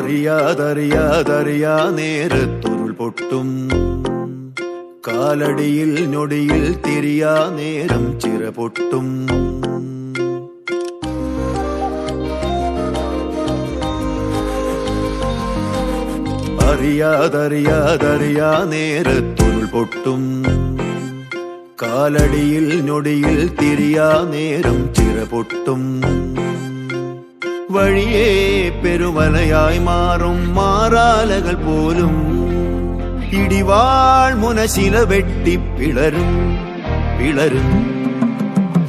അറിയാതറിയാതറിയാ നേരത്തുരുൾ പൊട്ടും കാലടിയിൽ ഞൊടിയിൽ തിരിയാ നേരം ചിറ പൊട്ടും അറിയാതറിയാതറിയാ നേരത്തുരുൾ പൊട്ടും കാലടിയിൽ ഞൊടിയിൽ തിരിയാ നേരം ചിറ പൊട്ടും വഴിയേ പെരുമലയായി മാറും മാറാലകൾ പോലും ഇടിവാൾ മുനശില വെട്ടി പിളരും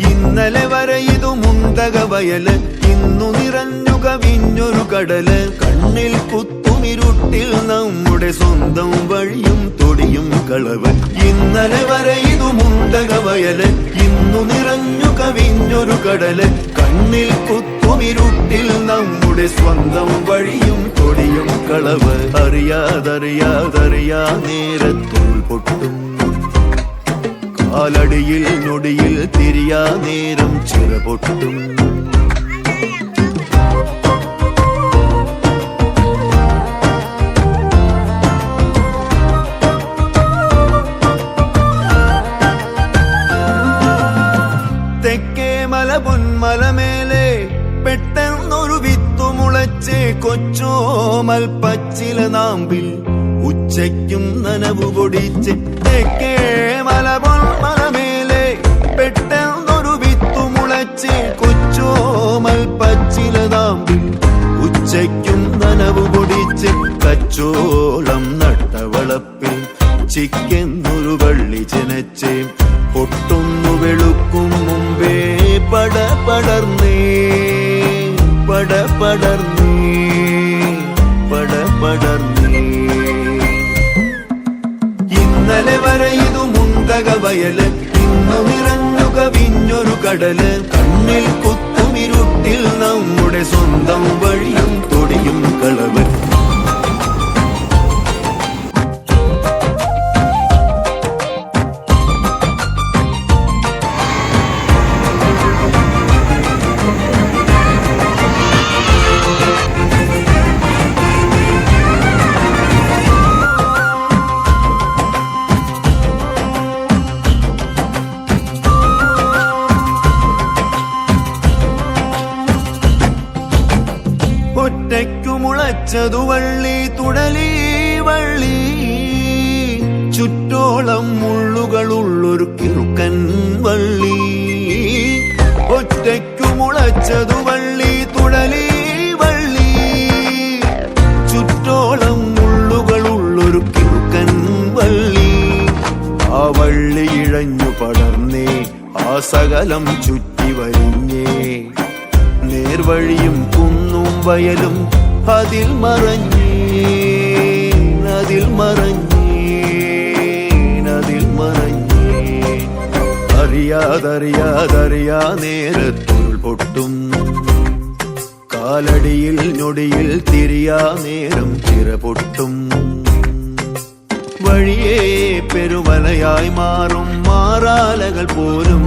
ഇന്നലെ വരെ ഇതു മുണ്ടക വയല് ഇന്നു നിറഞ്ഞു കവിഞ്ഞൊരു കടല് കണ്ണിൽ കുത്തുമിരുട്ടിൽ നമ്മുടെ സ്വന്തം വഴിയും തൊടിയും കളവ് ഇന്നലെ വരെ ഇതു മുണ്ടക വയല് ഇന്നു നിറഞ്ഞു കവിഞ്ഞൊരു കടല് കണ്ണിൽ കുത്തുമിരുട്ടിൽ നമ്മുടെ സ്വന്തം വഴിയും തൊടിയും കളവ് അറിയാതറിയാതറിയാ നേരത്തുരുൾ പൊട്ടും കാലടിയിൽ ഞൊടിയിൽ തിരിയാ നേരം ചിറ പൊട്ടും തെക്കേ മല പൊന്മലമേലെ പെട്ടെന്നൊരു വിത്തു മുളച്ച് കൊച്ചോമൽ പച്ചില നാമ്പിൽ ഉച്ചയ്ക്കും നനവു പൊടിച്ച് തെക്കേ മല പൊന്മലമേലെ പെട്ടെന്നൊരു വിത്തു മുളച്ച് കൊച്ചോമൽ പച്ചില നാമ്പിൽ ഉച്ചയ്ക്കും നനവു പൊടിച്ച് കച്ചോളം നട്ടവളപ്പിൽ ചിക്കെന്നൊരു വള്ളി ജനച്ച് പൊട്ടുന്നു വെളുക്കും മുമ്പേ പടപടർന്നേ ഇന്നലെ വരെ ഇതു മുണ്ടക വയല് ഇന്നു നിറഞ്ഞു കവിഞ്ഞൊരു കടല് കണ്ണിൽ കുത്തുമിരുട്ടിൽ നമ്മുടെ സ്വന്തം വഴിയും തൊടിയും കളവ് ഒറ്റയ്ക്കു മുളച്ചതു വള്ളി തുടലി വള്ളി ചുറ്റോളം മുള്ളുകളുള്ളൊരു കിറുക്കൻ വള്ളി ഒറ്റയ്ക്കു മുളച്ചതു വള്ളി തുടലി വള്ളി ചുറ്റോളം മുള്ളുകളുള്ളൊരു കിറുക്കൻ വള്ളി ആ വള്ളി ഇഴഞ്ഞു പടർന്നേ ആ സകലം ചുറ്റി വരിഞ്ഞേ നേർവഴിയും കുന്നും വയലും അതിൽ മറഞ്ഞേ അറിയാതറിയാതറിയാ നേരത്തുരുൾ പൊട്ടും കാലടിയിൽ ഞൊടിയിൽ തിരിയാ നേരം ചിറ പൊട്ടും വഴിയേ പെരുമലയായി മാറും മാറാലകൾ പോലും